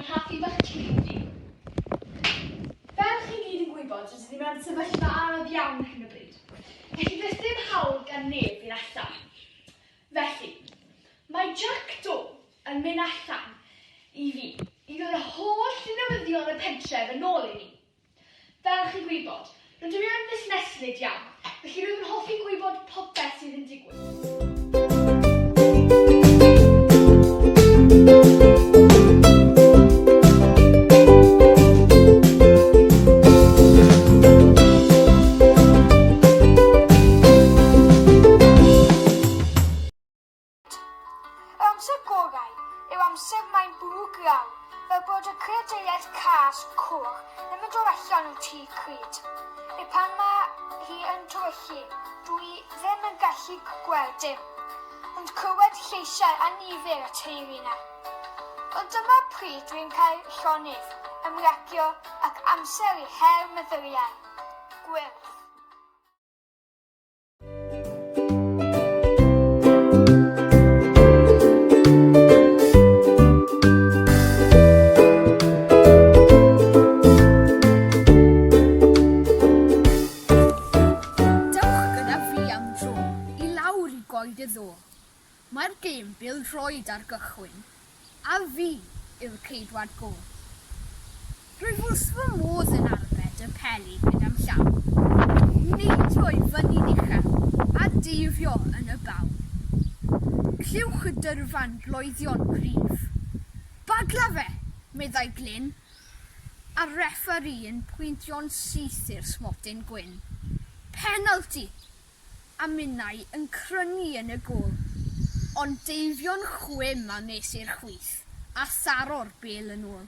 yn hoffi bach tîm ni. Fel chi gyd yn gwybod, rydym ni mewn sefyllfa anodd iawn hyn o bryd. Felly does dim hawl gan neb i'r allan. Felly, mae Jack Do yn mynd allan i fi i ddod y holl newyddion y pentref yn ôl i ni. Fel chi'n gwybod, rydym ni yn busneslyd iawn, felly rydym yn hoffi gwybod popeth sydd yn digwydd. Amser gorau yw amser mae'n bwrw graw, fel bod y creaduriaid cas cwr ddim yn dod allan o tŷ cryd. Neu pan mae hi yn tywyllu, dwi ddim yn gallu gweld dim, ond clywed lleisiau a nifer y teulu yna. Ond dyma pryd dwi'n cael llonydd, ymlacio ac amser i her meddyliau. Gwych. Mae'r gêm bêl-droed ar gychwyn, a fi yw'r ceidwad go. Rwyf wrth fy modd yn arbed y peli gyda'm llaw, neidio i fyny'n uchel a deifio yn y baw. Clywch y dyrfan bloeddion cryf. Bagla fe, meddai Glyn, a refferi yn pwyntio'n syth i'r smotyn gwyn. Penalty, a minnau yn crynu yn y gôl. Ond deifio'n chwym a nes i'r chwith, a tharo'r bêl yn ôl.